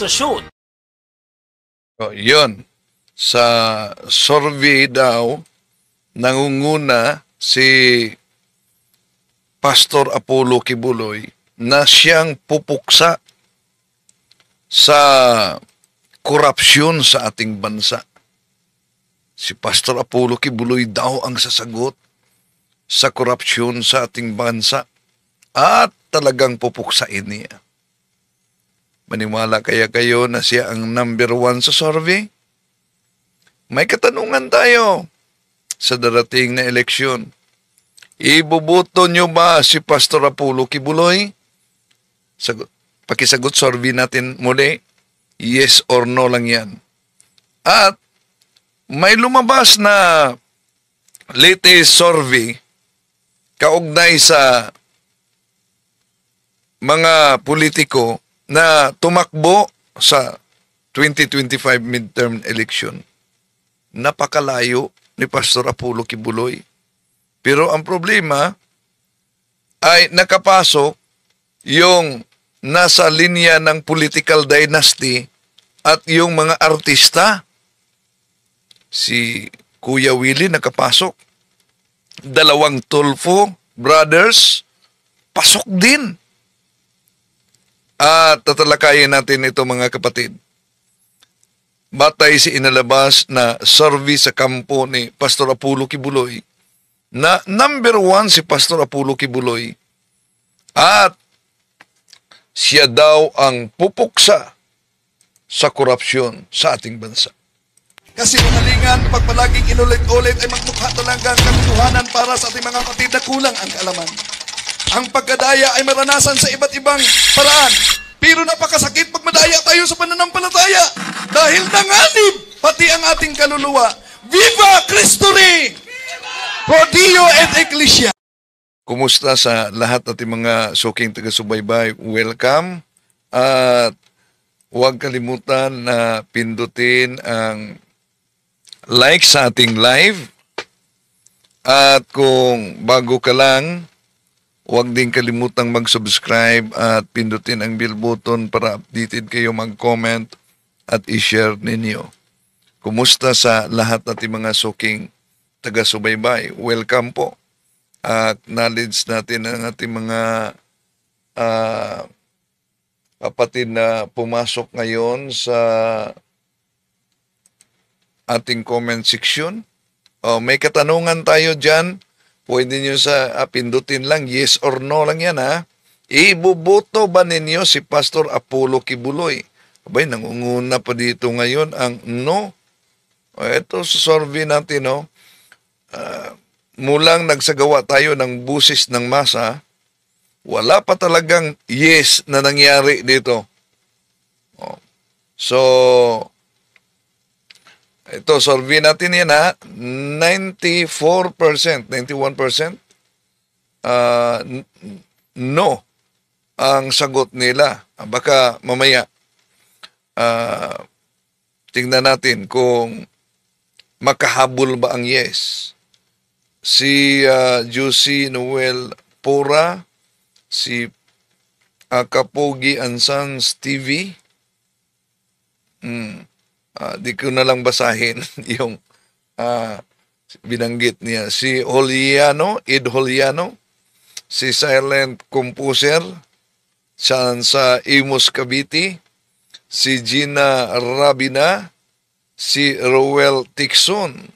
organisasyon. Yun. Sa survey daw, nangunguna si Pastor Apollo Kibuloy na siyang pupuksa sa korupsyon sa ating bansa. Si Pastor Apollo Kibuloy daw ang sasagot sa korupsyon sa ating bansa at talagang pupuksain niya. Maniwala kaya kayo na siya ang number 1 sa survey? May katanungan tayo sa darating na eleksyon. Iboboto nyo ba si Pastor Apollo Kibuloy? Pakisagot survey natin muli. Yes or no lang yan. At may lumabas na latest survey kaugnay sa mga politiko na tumakbo sa 2025 midterm election. Napakalayo ni Pastor Apollo Kibuloy. Pero ang problema ay nakapasok yung nasa linya ng political dynasty at yung mga artista. Si Kuya Willie nakapasok. 2 Tulfo brothers, pasok din. At tatalakayin natin ito mga kapatid. Batay si inalabas na survey sa kampo ni Pastor Apollo Kibuloy na number 1 si Pastor Apollo Kibuloy at siya daw ang pupuksa sa korupsyon sa ating bansa. Kasi kinalingan, pag palaging inulit-ulit ay magmukha talaga ang katotohanan para sa ating mga kapatid na kulang ang kaalaman. Ang pagkadaya ay maranasan sa iba't ibang paraan. Pero napakasakit pag madaya tayo sa pananampalataya dahil nanganib pati ang ating kaluluwa. Viva Cristo Rey! Pro Dio et Ecclesia! Kumusta sa lahat ating mga suking taga-subaybay? Welcome. At huwag kalimutan na pindutin ang like sa ating live. At kung bago ka lang, huwag din kalimutang mag-subscribe at pindutin ang bell button para updated kayo mag-comment at i-share ninyo. Kumusta sa lahat ating mga suking taga-subaybay? Welcome po. Acknowledge natin ang ating mga kapatid na pumasok ngayon sa ating comment section. May katanungan tayo dyan. Pwede nyo sa pindutin lang, yes or no lang yan ha. Iboboto ba ninyo si Pastor Apollo Kibuloy? Abay, nangunguna pa dito ngayon ang no. Ito sa survey natin, no. Mulang nagsagawa tayo ng busis ng masa, wala pa talagang yes na nangyari dito. So, ito, survey natin yan ha, 94%, 91% no ang sagot nila. Baka mamaya tingnan natin kung makahabol ba ang yes. Si Juicy Noel Pura, si Kapogi Ansans TV, di ko na lang basahin yung binanggit niya. Si Holiano, Ed Holiano, si Silent Composer, sa Imus Cavite, si Gina Rabina, si Roel Tixon.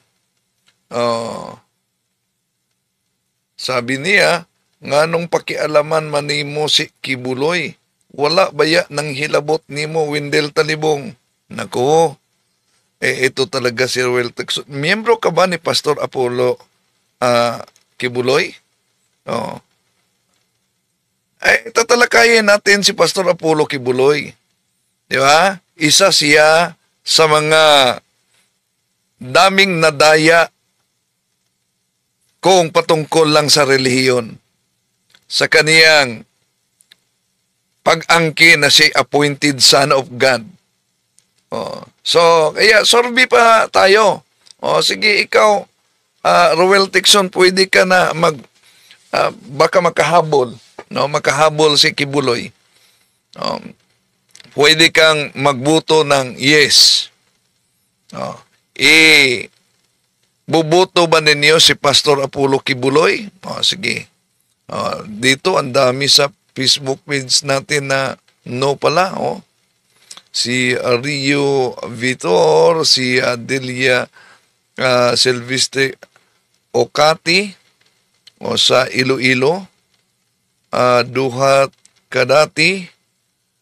Sabi niya, nganong pakialaman manimo si Kibuloy? Wala baya nang hilabot nimo Wendell Talibong? Nako, ito talaga si Roel Tixon. Miyembro ka ba ni Pastor Apollo Kibuloy? Tatalakayin natin si Pastor Apollo Kibuloy. Di ba? Isa siya sa mga daming nadaya kung patungkol lang sa relihiyon. Sa kaniyang pag-angkin na si appointed son of God. So, kaya survey pa tayo. Sige, ikaw, Roel Tixon, pwede ka na baka makahabol. No, makahabol si Kibuloy. pwede kang magboto ng yes. Oh. Buboto ba ninyo si Pastor Apollo Kibuloy? Oh, sige. Dito ang dami sa Facebook page natin na no pala. Oh. Si Rio Vitor, si Adelia Silvestre Ocati, o sa Iloilo, Duhat Kadati,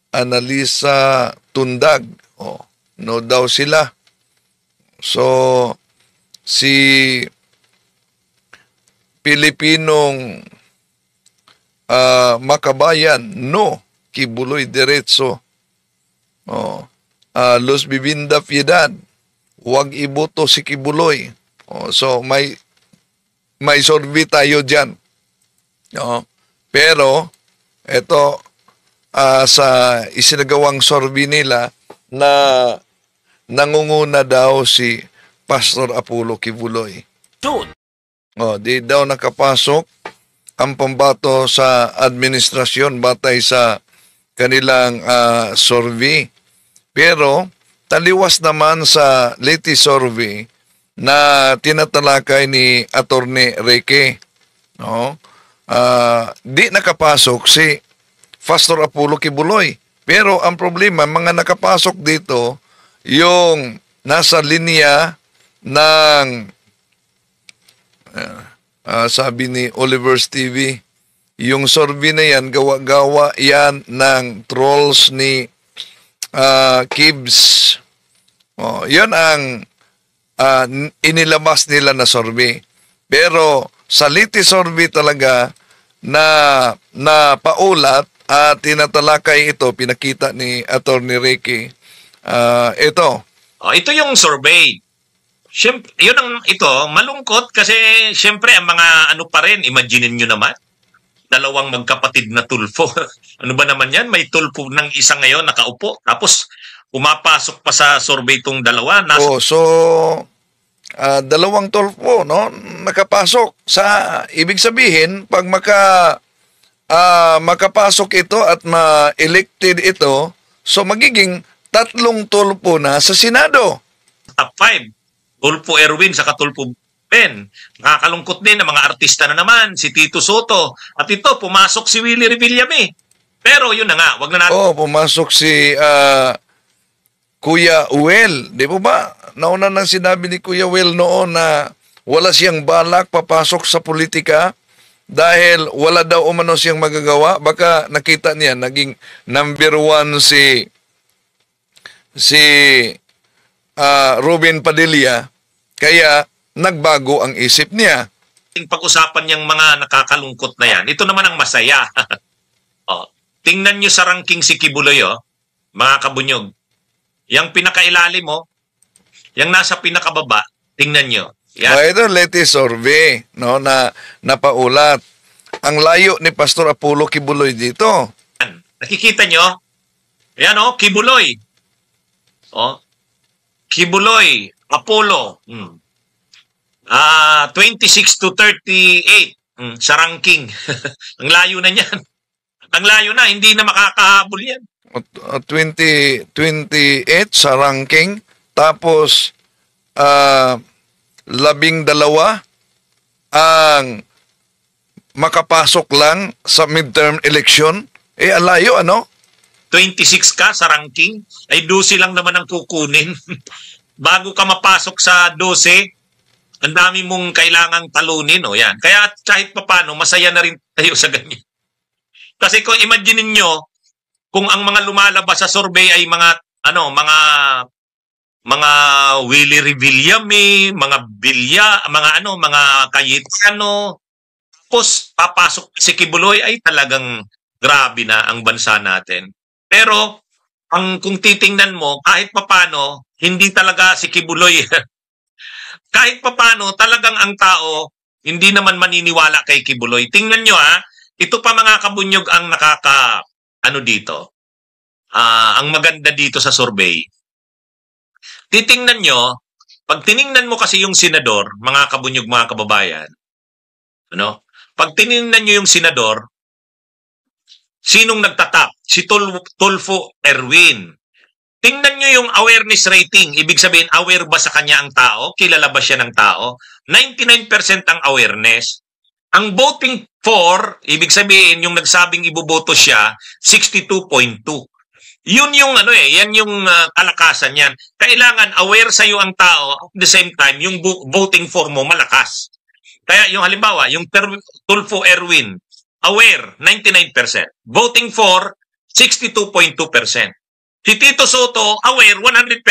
Analisa Tundag. No daw sila. So, si Pilipinong Makabayan, no. Kibuloy Diretso. Los Bibinda Piedad, huwag iboto si Kibuloy. So, may survey tayo dyan. Pero, ito, sa isinagawang survey nila na nangunguna daw si Pastor Apollo Kibuloy. Di daw nakapasok ang pambato sa administrasyon batay sa kanilang survey. Pero, taliwas naman sa latest survey na tinatalakay ni Attorney Reke. Di nakapasok si Pastor Apollo Kibuloy. Pero ang problema, mga nakapasok dito, yung nasa linya ng sabi ni Oliver's TV, yung survey na yan, gawa-gawa yan ng trolls ni Kibs. Yan ang inilabas nila na survey. Pero sa latest survey talaga na paulat at tinatalakay ito, pinakita ni Attorney Ricky. Ito. Ito yung survey. Siyempre, ito, malungkot kasi siyempre ang mga ano pa rin, imaginin nyo naman, dalawang magkapatid na tulfo. Ano ba naman yan? May tulfo ng isa ngayon nakaupo. Tapos, pumapasok pa sa survey itong dalawa. Dalawang tulfo, no? Nakapasok. Ibig sabihin, pag makapasok ito at ma-elected ito, so magiging 3 tulpo na sa Senado. Top 5. Tulfo Erwin sa Tulfo Ben. Nakakalungkot din ang mga artista na naman, si Tito Soto. At ito, pumasok si Willie Revillame. Pero yun na nga, wag na natin. Pumasok si Kuya Uel. Di po ba? Nauna nang sinabi ni Kuya Uel noon na wala siyang balak papasok sa politika dahil wala daw umano siyang magagawa. Baka nakita niya, naging number 1 si Ruben Padilla, kaya nagbago ang isip niya. Pag-usapan niyang mga nakakalungkot na yan, ito naman ang masaya. Tingnan niyo sa ranking si Kibuloy, mga kabunyog. Yang pinakailalim mo, yung nasa pinakababa, tingnan niyo. Yan. Ito latest survey, no, na napaulat. Ang layo ni Pastor Apollo Kibuloy dito. Nakikita niyo? Yan Kibuloy. Kibuloy, Apollo. 26 to 38 sa ranking. Ang layo na niyan. Ang layo na, hindi na makakahabol yan. 28 sa ranking, tapos 12 ang makapasok lang sa midterm election. Alayo, 26 ka sa ranking, ay 12 lang naman ang kukunin. Bago ka mapasok sa 12, ang dami mong kailangang talunin, yan. Kaya kahit papano, masaya na rin tayo sa ganyan. Kasi kung imagine niyo kung ang mga lumalabas sa survey ay mga Willie Revillame, mga Cayetano, tapos papasok si Kibuloy, ay talagang grabe na ang bansa natin. Pero kung titingnan mo, kahit papano, hindi talaga si Kibuloy. Kahit papano, talagang ang tao hindi naman maniniwala kay Kibuloy. Tingnan nyo ito pa mga kabunyog ang dito. Ang maganda dito sa survey. Titingnan nyo, pag tiningnan mo kasi yung senador, mga kabunyog, mga kababayan, pag tiningnan nyo yung senador, sinong nagtatap? si Tulfo Erwin. Tingnan nyo yung awareness rating. Ibig sabihin, aware ba sa kanya ang tao? Kilala ba siya ng tao? 99% ang awareness. Ang voting for, ibig sabihin, yung nagsabing iboboto siya, 62.2. Yun yung yan yung kalakasan yan. Kailangan aware sa iyo ang tao, at the same time, yung voting for mo malakas. Kaya yung halimbawa, yung Tulfo Erwin, aware, 99%. Voting for, 62.2%. Si Tito Soto, aware, 100%.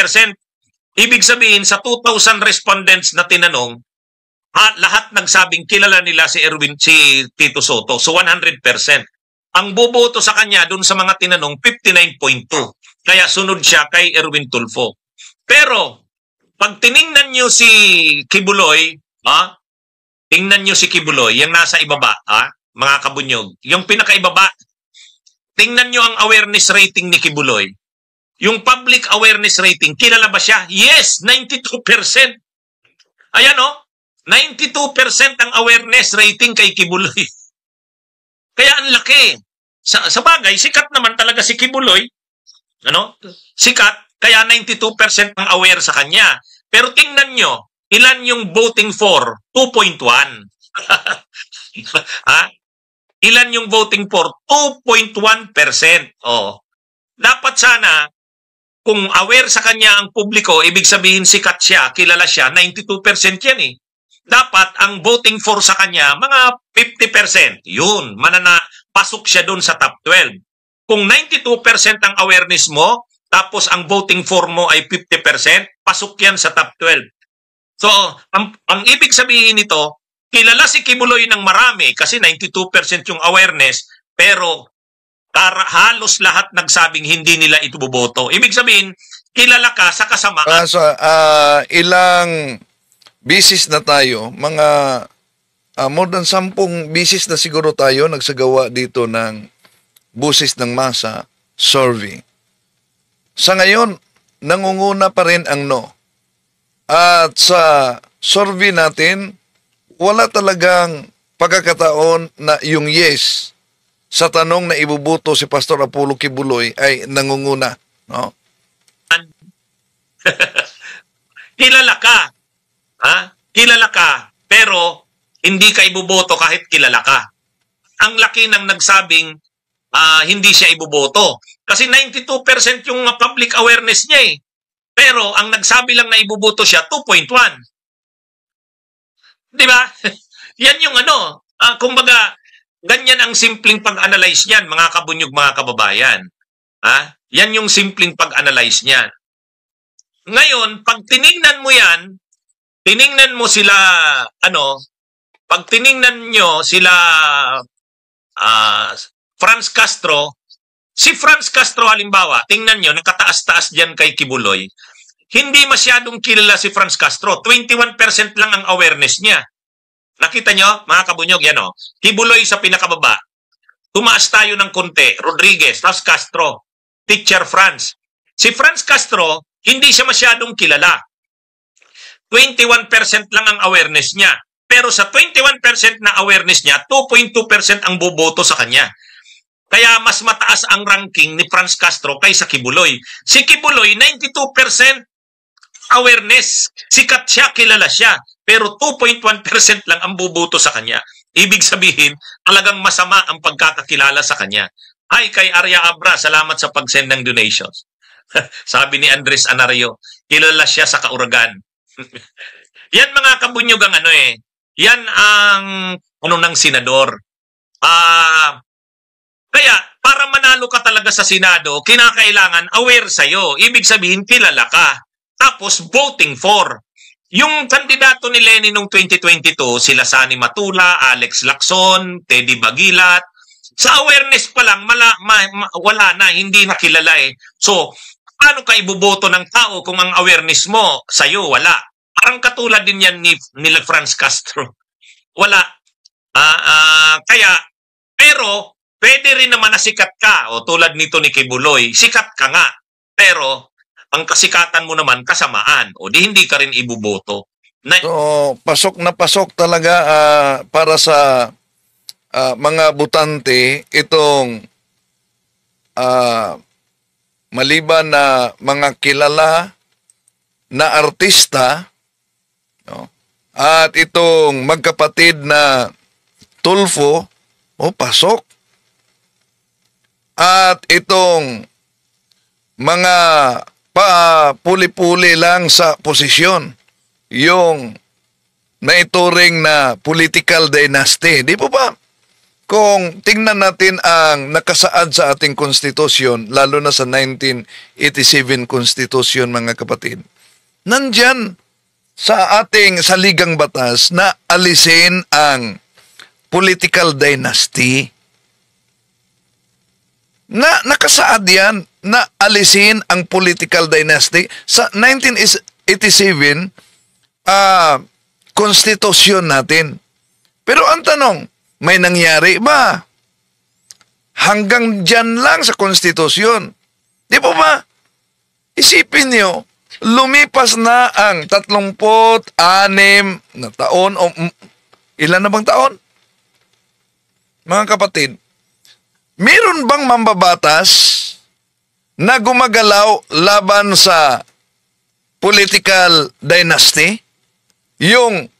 Ibig sabihin, sa 2,000 respondents na tinanong, lahat nagsabing kilala nila si Tito Soto. So 100%. Ang boboto sa kanya dun sa mga tinanong, 59.2. Kaya sunod siya kay Erwin Tulfo. Pero, pag tiningnan nyo si Kibuloy, tingnan nyo si Kibuloy, yung nasa ibaba, mga kabunyog, yung pinakaibaba, tingnan nyo ang awareness rating ni Kibuloy. Yung public awareness rating, kilala ba siya? Yes, 92%. Ayan 92% ang awareness rating kay Kibuloy. Kaya ang laki. Sa bagay, sikat naman talaga si Kibuloy. Sikat, kaya 92% ang aware sa kanya. Pero tingnan nyo, ilan yung voting for? 2.1. Ilan yung voting for? 2.1%. Dapat sana, kung aware sa kanya ang publiko, ibig sabihin sikat siya, kilala siya, 92% yan eh. Dapat ang voting for sa kanya, mga 50%. Yun, pasok siya dun sa top 12. Kung 92% ang awareness mo, tapos ang voting for mo ay 50%, pasok yan sa top 12. So, ang ibig sabihin nito, kilala si Kibuloy ng marami kasi 92% yung awareness, pero halos lahat nagsabing hindi nila ito boboto. Ibig sabihin, kilala ka sa kasamaan. Ilang bisis na tayo, mga more than 10 bisis na siguro tayo nagsagawa dito ng busis ng masa survey. Sa ngayon, nangunguna pa rin ang no. At sa survey natin, wala talagang pagkakataon na yung yes sa tanong na ibubuto si Pastor Apollo Kibuloy ay nangunguna. No? Kilala ka. Kilala ka, pero hindi ka ibuboto kahit kilala ka. Ang laki ng nagsabing hindi siya ibuboto. Kasi 92% yung public awareness niya eh. Pero ang nagsabi lang na ibuboto siya, 2.1. Di ba? Yan yung kumbaga, ganyan ang simpleng pag-analyze niyan, mga kabunyog, mga kababayan. Yan yung simpleng pag-analyze niyan. Ngayon, pag tiningnan mo yan, tiningnan mo sila, pag tiningnan nyo sila Franz Castro, si Franz Castro halimbawa, tingnan nyo, nakataas-taas dyan kay Kibuloy, hindi masyadong kilala si Franz Castro. 21% lang ang awareness niya. Nakita nyo, mga kabunyog, yan Kibuloy sa pinakababa. Tumaas tayo ng konti. Rodriguez, tapos Castro. Teacher Franz. Si Franz Castro, hindi siya masyadong kilala. 21% lang ang awareness niya. Pero sa 21% na awareness niya, 2.2% ang boboto sa kanya. Kaya mas mataas ang ranking ni Franz Castro kaysa Kibuloy. Si Kibuloy, 92% awareness. Sikat siya, kilala siya. Pero 2.1% lang ang boboto sa kanya. Ibig sabihin, talagang masama ang pagkakakilala sa kanya. Hi kay Arya Abra, salamat sa pag-send ng donations. Sabi ni Andres Anario, kilala siya sa Kauragan. Yan mga kabunyog ang yan ang ng senador. Kaya para manalo ka talaga sa Senado, kinakailangan aware sa'yo. Ibig sabihin, kilala ka. Tapos voting for. Yung kandidato ni Lenny noong 2022, sila Sani Matula, Alex Lacson, Teddy Bagilat, sa awareness pa lang, wala na, hindi na kilala eh. So, paano ka iboboto ng tao kung ang awareness mo sa'yo wala? Parang katulad din yan nila Franz Castro. Wala. Pero, pwede rin naman na sikat ka, o tulad nito ni Kibuloy, sikat ka nga. Pero, ang kasikatan mo naman kasamaan, o di hindi ka rin iboboto. So, pasok na pasok talaga para sa mga butante itong maliban na mga kilala na artista, no? At itong magkapatid na Tulfo, pasok. At itong mga puli-puli lang sa posisyon, yung naituring na political dynasty. Di po ba? Kung tingnan natin ang nakasaad sa ating konstitusyon, lalo na sa 1987 konstitusyon, mga kapatid, nandyan sa ating saligang batas na alisin ang political dynasty. Nakasaad yan na alisin ang political dynasty sa 1987 konstitusyon natin. Pero ang tanong, may nangyari ba? Hanggang dyan lang sa konstitusyon. Di po ba? Isipin nyo, lumipas na ang 36 na taon o ilan na bang taon? Mga kapatid, meron bang mambabatas na gumagalaw laban sa political dynasty? Yung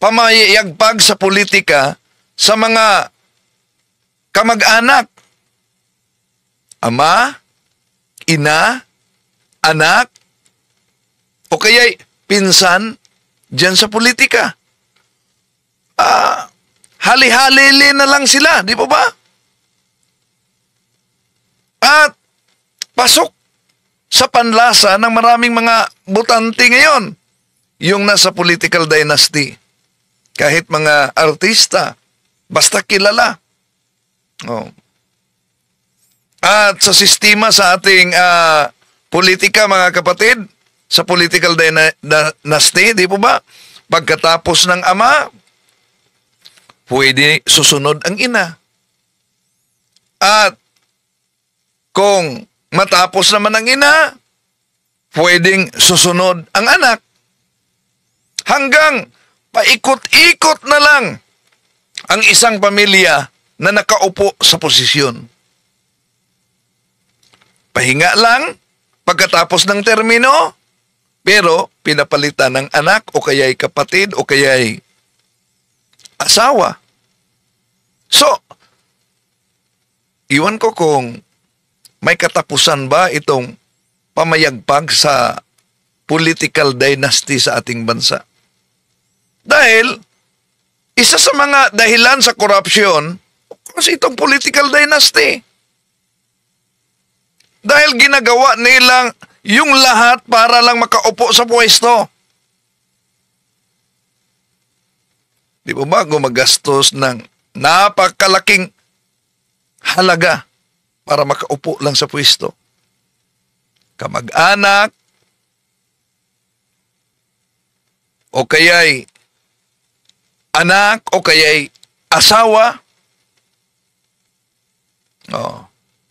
pamayagpag sa politika sa mga kamag-anak, ama, ina, anak, o kaya'y pinsan dyan sa politika. Hali-halili na lang sila, di po ba? At pasok sa panlasa ng maraming mga butante ngayon, yung nasa political dynasty. Kahit mga artista, basta kilala. At sa sistema sa ating politika, mga kapatid, sa political dynasty, di po ba? Pagkatapos ng ama, pwede susunod ang ina. At kung matapos naman ang ina, pwedeng susunod ang anak. Hanggang paikot-ikot na lang ang isang pamilya na nakaupo sa posisyon. Pahinga lang pagkatapos ng termino, pero pinapalitan ng anak o kaya'y kapatid o kaya'y asawa. So, iwan ko kung may katapusan ba itong pamayagpag sa political dynasty sa ating bansa. Dahil, isa sa mga dahilan sa korupsyon, kasi itong political dynasty. Dahil ginagawa nilang yung lahat para lang makaupo sa pwesto. Di ba gumagastos ng napakalaking halaga para makaupo lang sa pwesto? Kamag-anak, o kaya'y anak, o kaya'y asawa.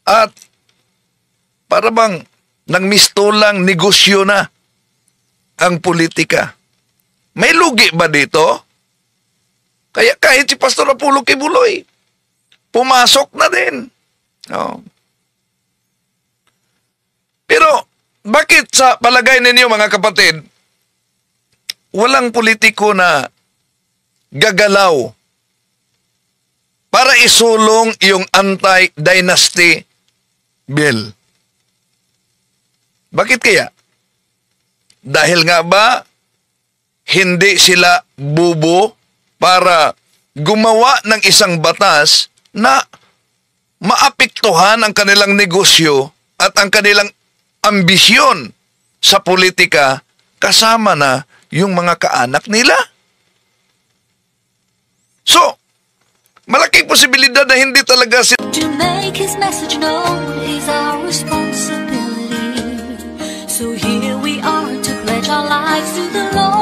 At para bang nang mistulang negosyo na ang politika. May lugi ba dito? Kaya kahit si Pastor Apollo Kibuloy, pumasok na din. Pero bakit sa palagay ninyo, mga kapatid, walang politiko na gagalaw para isulong yung anti-dynasty bill? Bakit kaya? Dahil nga ba hindi sila bubo para gumawa ng isang batas na maapektuhan ang kanilang negosyo at ang kanilang ambisyon sa politika kasama na yung mga kaanak nila? So, malaking posibilidad na hindi talaga sila To make his message known is our responsibility. So here we are to pledge our lives to the Lord.